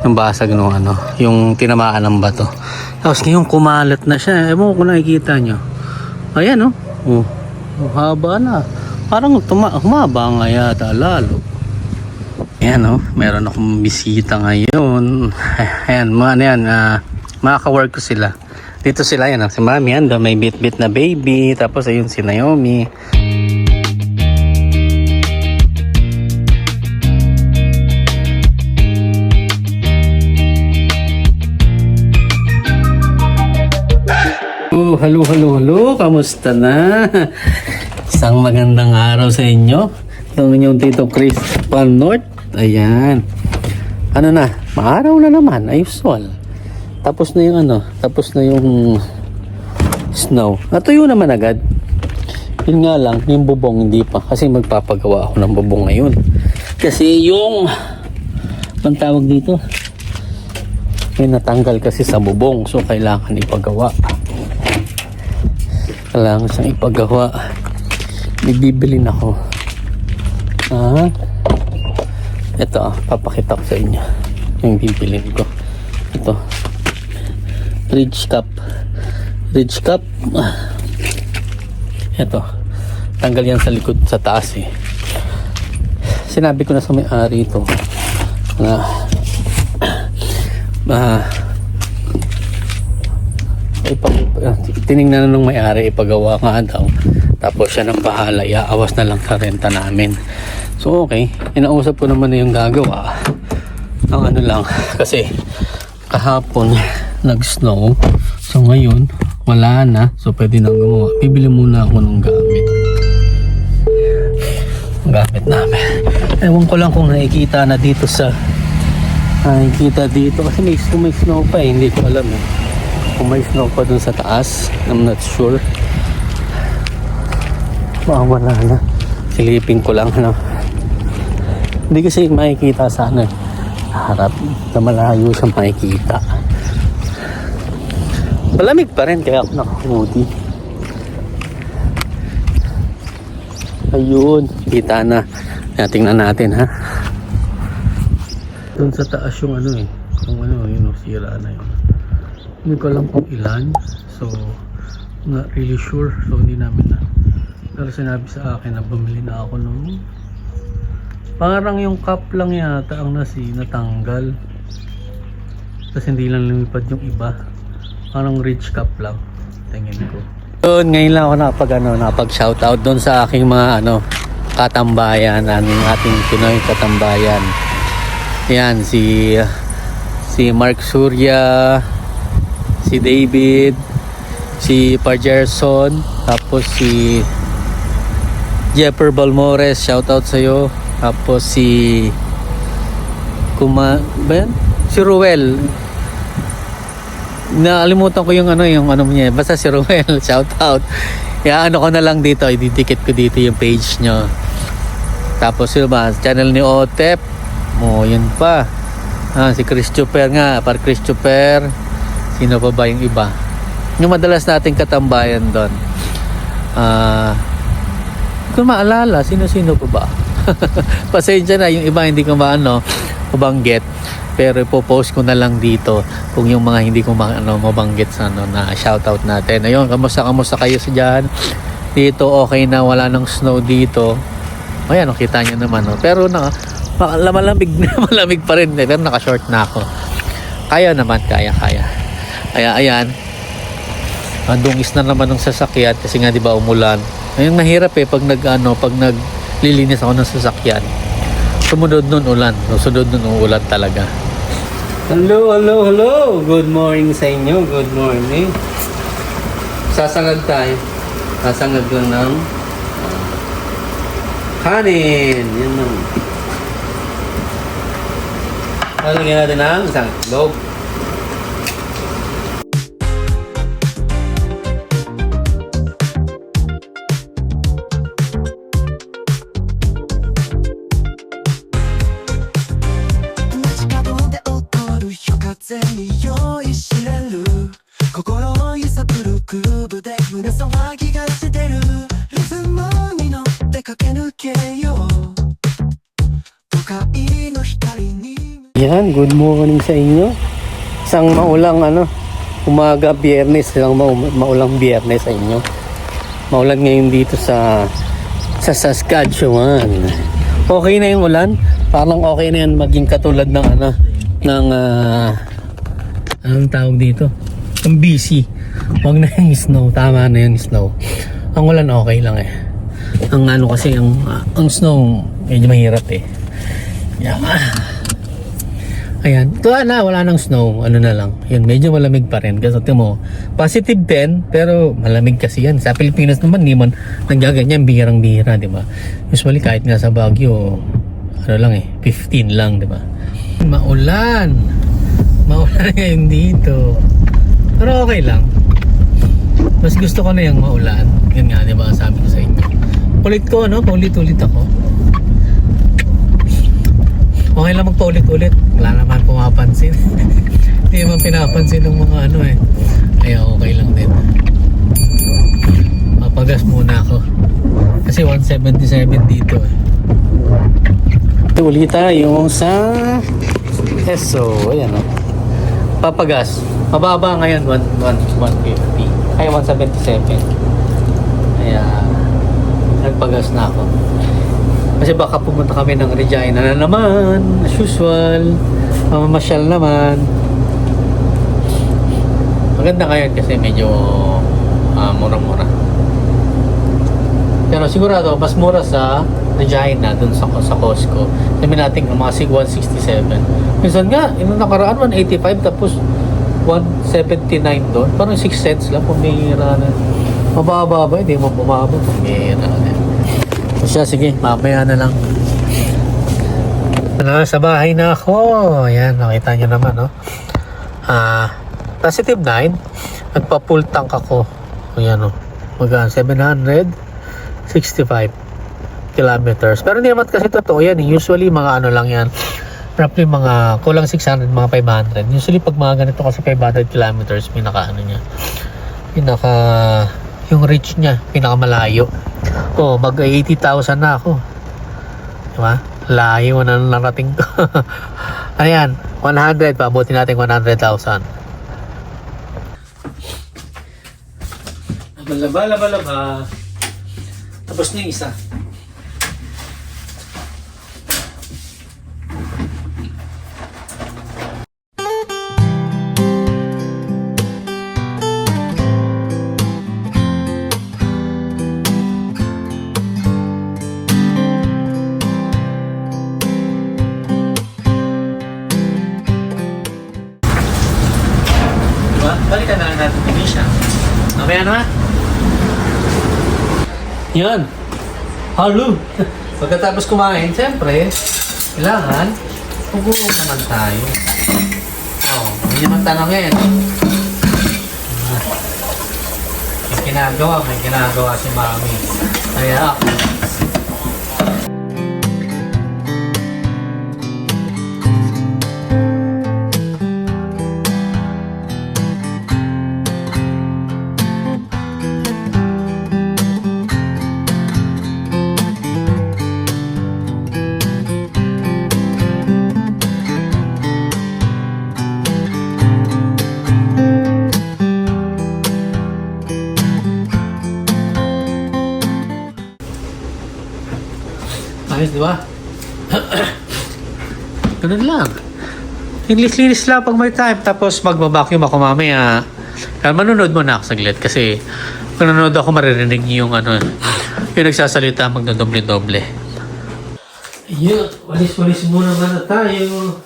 Yung basag nung ano, yung tinamaan ng bato. Tapos ngayon kumalat na siya. Ewan ko kung nakikita nyo. Ayan oh. Oh, haba na. Parang humaba nga yata lalo. Ayan oh, meron akong bisita ngayon. Ayan, ano yan, makaka-work ko sila. Dito sila yan, si Mami, ando, may bit-bit na baby. Tapos ayun si Naomi. Oh, hello. Kamusta na? Isang magandang araw sa inyo. Ito yung Tito Chris Pan North. Ayan. Ano na? Maaraw na naman. Ayusual. Tapos na yung tapos na yung snow. Natuyo naman agad. Yun nga lang, yung bubong hindi pa. Kasi magpapagawa ako ng bubong ngayon. Kasi yung ang tawag dito, may natanggal kasi sa bubong. So kailangan ipagawa. Kailangan siyang ipagawa. Bibilin ako. Ito, papakita ko sa inyo yung bibilin ko. Ito, ridge cup. Ito, tanggal yan sa likod, sa taas eh. Sinabi ko na sa may-ari ito na tinignan na nung may-ari, ipagawa nga daw. Tapos siya nang bahala, iaawas na lang sa renta namin. So okay, inausap ko naman na yung gagawa. Ang ano lang, kasi kahapon nag-snow. So ngayon, wala na. So pwede nang gumawa. Bibili muna ako ng gamit namin. Ewan ko lang kung nakikita na dito kasi may snow pa eh. Hindi ko alam eh. Kung may snow pa dun sa taas, I'm not sure. Wala na. Silipin ko lang Hindi kasi makikita sana harap na malayo siya makikita. Malamig pa rin kaya ako nakakumudi. Ayun, kita na. Tingnan natin ha. Doon sa taas yung yun sira na yun. Hindi ko alam kung ilan. So not really sure. So hindi namin na. Pero sinabi sa akin na bumili na ako nung parang yung cup lang yata ang natanggal. Tapos hindi lang lumipad yung iba. Parang rich cup lang. Tingin ko. Doon, ngayon lang ako nakapag shoutout doon sa aking mga katambayan, ating Pinoy katambayan. Yan, si Mark Surya, si David, si Parjerson, tapos si Jeffer Balmores, shoutout sa'yo. Tapos si si Ruel. Nakalimutan ko yung niya. Basta si Ruel, shoutout. Ko na lang dito, ididikit ko dito yung page nyo. Tapos channel ni Otep. Yun pa. Si Christopher nga, Christopher. Sino pa ba yung iba? Yung madalas nating katambayan doon. Kung maalala, sino pa ba? Pasensya na, yung iba hindi ko mabanggit. Pero ipopost ko na lang dito kung yung mga hindi ko mabanggit sa na shoutout natin. Ayun, kamusta kayo sa dyan? Dito okay na, wala nang snow dito. Ayan, kita nyo naman. Pero malamig pa rin. Pero naka-short na ako. Kaya naman, kaya. Kaya ayan, dungis na naman ng sasakyan kasi nga 'di ba umulan. Ayun, mahirap pag naglilinis ako ng sasakyan. Sumunod nun ulan talaga. Hello. Good morning sa inyo. Good morning. Sasangag tayo. Sasangag lang ng kanin. Yan lang. Lalagyan natin ng isang itlog. Ayan, good morning sa inyo. Isang maulang umaga biyernes, isang maulang biyernes sa inyo. Maulan ngayon dito sa Saskatchewan. Okay na yung ulan. Parang okay na yan maging katulad ng anong tawag dito? Ang busy. Huwag na yung snow. Tama na yung snow. Ang ulan okay lang eh. Ang kasi ang snow medyo mahirap eh. Yeah. Ayan. Ito wala nang snow. Ano na lang. Yun, medyo malamig pa rin. Kasi mo, positive 10, pero malamig kasi yan. Sa Pilipinas naman, hindi man nanggaganyan, bihirang-bihira, di ba? Usually, kahit nga sa Baguio, 15 lang, di ba? Maulan. Maulan ngayon dito. Pero okay lang. Mas gusto ko na yung maulan. Yan nga, di ba? Sabi ko sa inyo. Kulit ko, paulit-ulit ako. Okay lang magpaulit-ulit. Wala naman pumapansin. Hindi naman pinapansin ng mga Kaya okay lang din. Papagas muna ako. Kasi 177 dito eh. Uli tayo sa Esso. Ayan o. Papagas. Mababa ngayon 150. Ay 177. Kaya nagpagas na ako. Kasi baka pumunta kami ng Regina na naman, as usual, mamamasyal naman. Maganda ngayon kasi medyo mura-mura. Pero sigurado, mas mura sa Regina, dun sa Costco. Sabi natin ang mga 167. Minsan nga, yung nakaraan, 185, tapos 179 doon. Parang 6 cents lang, pumihira na. Mababa ba? Hindi mo bumaba, pumihira na. Siya, sige, mamaya na lang. Sa bahay na ako. Ayan, nakita nyo naman, positive 9. Nagpa-full tank ako. Ayan, Magkaan, 765 kilometers. Pero hindi naman kasi totoo yan. Usually, mga lang yan. Roughly, mga kulang 600, mga 500. Usually, pag mga ganito kasi 500 kilometers, niya. Yung reach niya, pinakamalayo. Mag 80,000 na ako. Diba? Layo na narating ko. Ayan, 100. Pabuti natin 100,000. Laba. Tapos na yung isa. Balikan na lang natin yung siya. Mamaya na. Yan. Halo. Pagkatapos kumain, siyempre, kailangan, pagulong naman tayo. Hindi naman tanongin. May ginagawa si Mami. Kaya ako. Ayos, di ba? Ganun lang. Linis lang pag may time. Tapos magbabacuum ako mamaya. Kaya manunod mo na ako saglit. Kasi kung nanonood ako, maririnig yung yung nagsasalita magdodoble-doble. Ayun, walis-walis muna na tayo.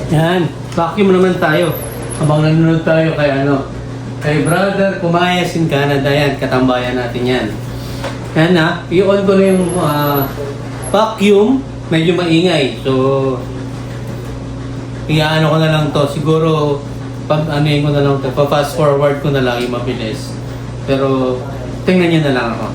Yan, vacuum naman tayo. Habang nanonood tayo kaya Kay brother, Kumayas in Canada yan. Katambayan natin yan. Yan na, i-on ko na yung vacuum. Medyo maingay. So, iaano ko na lang to. Siguro, pag ano yun ko na lang to, pa-fast forward ko na lang yung mabilis. Pero, tingnan nyo na lang ako.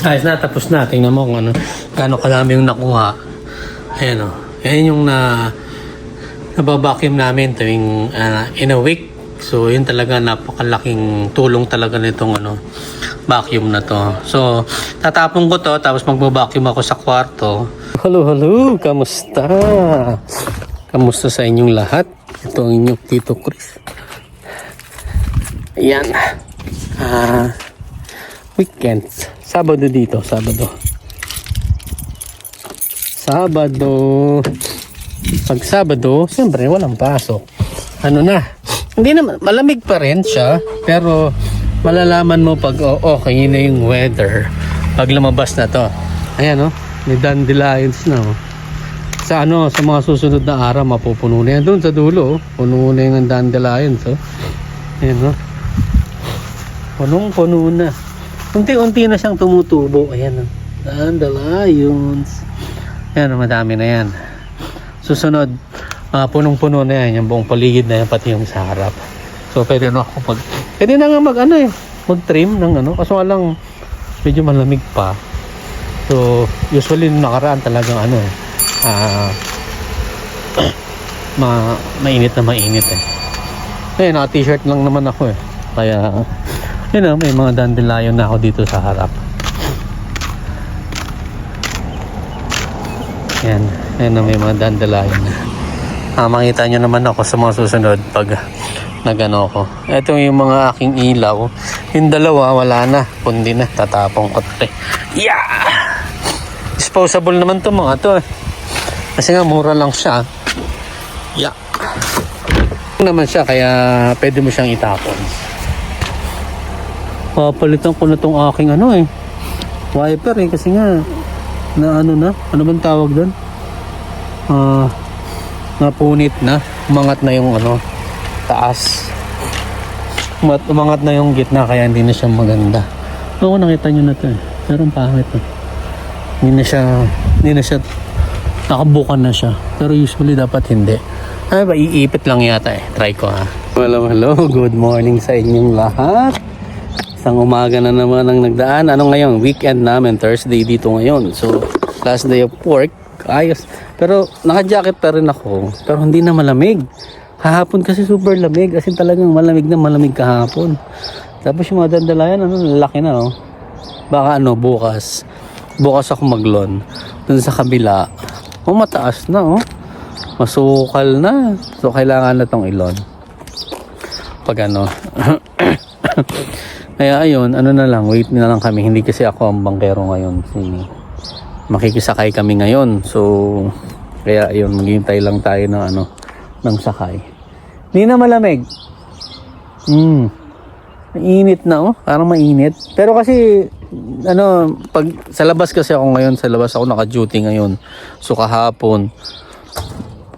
Ayos na, tapos na. Tingnan mo kung ano, gaano kalami yung nakuha. Ayan o. Ayan yung nababacuum namin tuwing in a week. So, yun talaga napakalaking tulong talaga nitong vacuum na to. So, tatapon ko to, tapos magbabacuum ako sa kwarto. Hello! Kamusta? Kamusta sa inyong lahat? Ito ang inyong Tito Chris. Ayan. Weekends. Sabado dito, Sabado. Pag Sabado, siyempre walang pasok. Ano na? Hindi naman, malamig pa rin siya, pero malalaman mo pag okay na yung weather pag lumabas na to. Ayan may dandelions na Sa sa mga susunod na araw mapupuno na yan. Doon sa dulo, puno na yung dandelions Ayan punong-puno na. Unti-unti na siyang tumutubo. Ayan dandelions. Ayan madami na yan. Susunod, punong-puno na yan. Yung buong paligid na yan, pati yung sa harap. So pwede na ako pwede na nga mag-trim ng kaso lang medyo malamig pa. So usually nakaraan talagang mainit na mainit Ngayon naka-t-shirt lang naman ako kaya may mga dandelion na ako dito sa harap. Yan may mga dandelion na. Makita nyo naman ako sa mga susunod pag nagano ko. Ito yung mga aking ilaw. Yung dalawa wala na, kundi na, tatapong ko ito. Yeah! Disposable naman to mga to kasi nga mura lang siya. Yeah. Naman siya kaya pwede mo siyang itapon. Papalitan ko na tong aking wiper kasi nga na ano bang tawag doon? Napunit na, umangat na yung taas. Umangat na yung gitna kaya hindi na siya maganda. Oo, nakita nyo na to pero ang pangit hindi na siya nakabukan na siya, pero usually dapat hindi. Iipit lang yata try ko Hello, good morning sa inyong lahat. Isang umaga na naman ang nagdaan. Ngayon? Weekend namin. Thursday dito ngayon. So, last day of work. Ayos. Pero, naka-jacket pa rin ako. Pero hindi na malamig. Kahapon kasi super lamig. As in talagang malamig na malamig kahapon. Tapos yung mga dandelion, lalaki na Baka bukas. Bukas ako mag-lawn. Dun sa kabila. Mataas na Masukal na. So, kailangan na tong ilon. Pag Kaya ayun, na lang, wait na lang kami. Hindi kasi ako ang bangkero ngayon. Makikisakay kami ngayon. So, kaya ayun, maghihintay lang tayo ng sakay. Hindi na malamig. Mainit na parang mainit. Pero kasi, pag sa labas kasi ako ngayon, sa labas ako naka-duty ngayon. So, kahapon,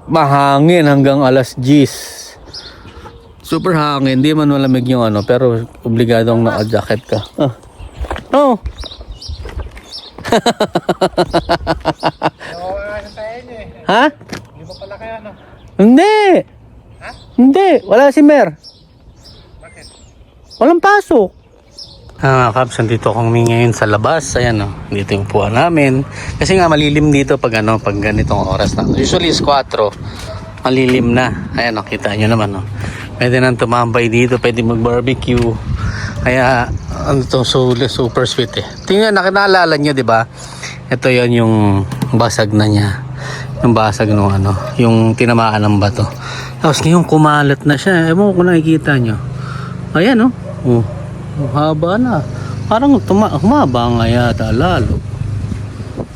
mahangin hanggang alas 10. Super hangin, hindi man malamig yung pero obligadong naka-jacket ka. Ha? Hindi ba pala kaya Hindi! Ha? Hindi, wala si Mer. Bakit? Walang pasok. Kaps, nandito kami ngayon sa labas. Ayan dito yung upuan namin. Kasi nga malilim dito pag pag ganitong oras na. Usually is 4. Malilim na. Ayan nakita nyo naman Pwede nang tumambay dito, pwede mag-barbecue. Kaya super sweet Tingnan, nakinaalala nyo, 'di ba? Ito 'yon yung basag na niya. Yung basag yung tinamaan ng bato. Tapos ngayon kumalat na siya. Ewan ko kung nakikita nyo. Ayan haba na. Parang humaba nga yata lalo.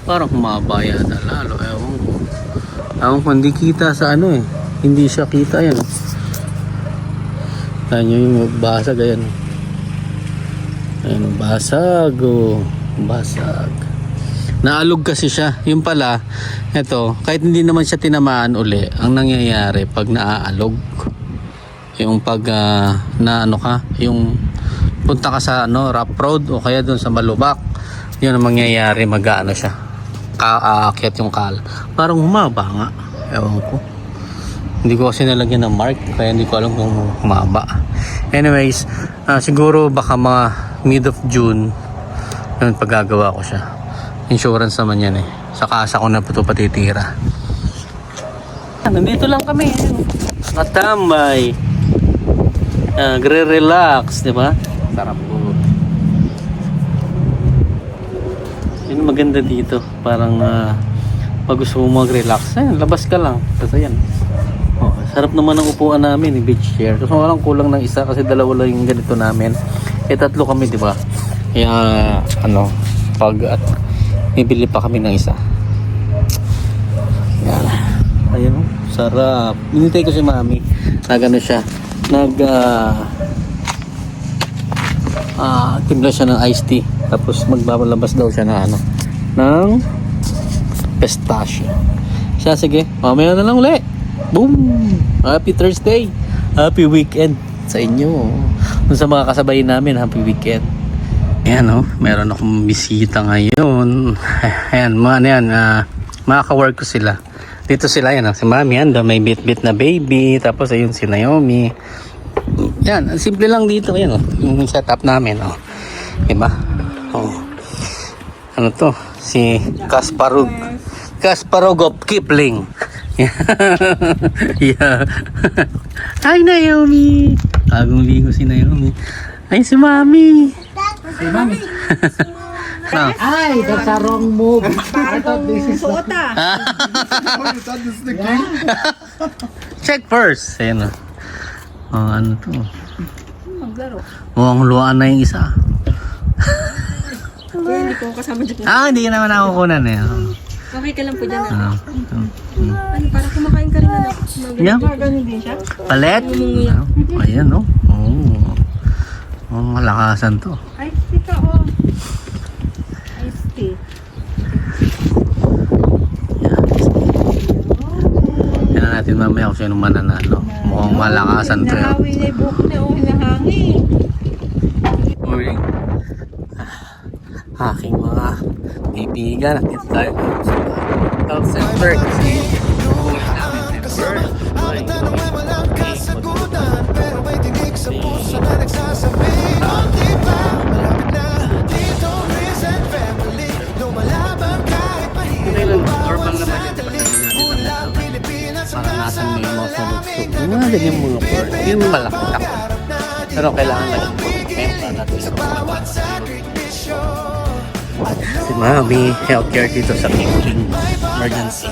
Parang humaba yata lalo. Ewan ko. Ewan ko, hindi kita sa ano eh. Hindi siya kita yan. Ayan yung basag. Ayan. Ayan, basag. Oh. Basag. Naalog kasi siya. Yung pala, eto, kahit hindi naman siya tinamaan uli, ang nangyayari pag naaalog, yung pag na ano ka, yung punta ka sa ano, rough road o kaya doon sa malubak, yun ang mangyayari, mag-ano siya, aakyat yung kal. Parang humaba nga. Ewan ko. Hindi ko kasi nalagyan ng mark, kaya hindi ko alam kung humaba. Anyways, siguro baka mga mid of June, yun, paggagawa ko siya. Insurance naman yan eh. Sa kasa ko na ito patitira. Nandito lang kami. Katambay. Gre-relax, di ba? Sarap po. Yun maganda dito. Parang pag gusto mo mag-relax, labas ka lang. Kasi yan. Oh, sarap naman ang upuan namin, beach chair. Kasi walang kulang ng isa kasi dalawa lang yung ganito namin. Tatlo kami, di ba? Kaya ano, pag bibili pa kami ng isa. Yan. Ayun, sarap. Hinintay ko si Mami. Nag-ano siya. Timpla siya ng iced tea. Tapos magbabalabas daw siya ng ano, ng pistachio. Siya, sige. Mamaya na lang ulit. Boom! Happy Thursday. Happy weekend sa inyo. Kung sa mga kasabay namin, happy weekend. Ayan o, meron akong bisita ngayon. Ayan, mga ka-work ko sila. Dito sila, yan, si Mami, yan, may bit-bit na baby. Tapos ayun si Naomi. Yan, simple lang dito, yan o, yung setup namin o. Diba? O. Ano to? Si Kasparov Kipling. Yeah. Hi Naomi. Bagong ligo si Naomi. Ay si Mami. Hey, Mami. No. Ay, that's a wrong move. I thought this is the... Check first. Ayan o. Oh, ano to? Maglaro. Mukhang luwaan na yung isa. Kaya hindi ko kasama dyan. Hindi ka naman ako kunan eh. Okay ka lang po dyan. Ah, Ano, parang kumakain ka rin na. Yeah. Ganun din siya. Palet. Ayan o. Oh, malakasan to. Ice tea ka, oh. Ice tea. Tignan natin mamaya kung sino mananalo. Mukhang malakasan to. Nahawi na yung buhok na, oh, hinahangin. Morning. Aking mga kaibigan. Nakita tayo sa call center kasi uwi namin member. Normal naman para nasan mo yung mga sunod-sunod. Yung mga ganyan mga word. Yung malaki takot. Pero kailangan lagi mo para natin sa mga si Mami, healthcare dito sa King Emergency.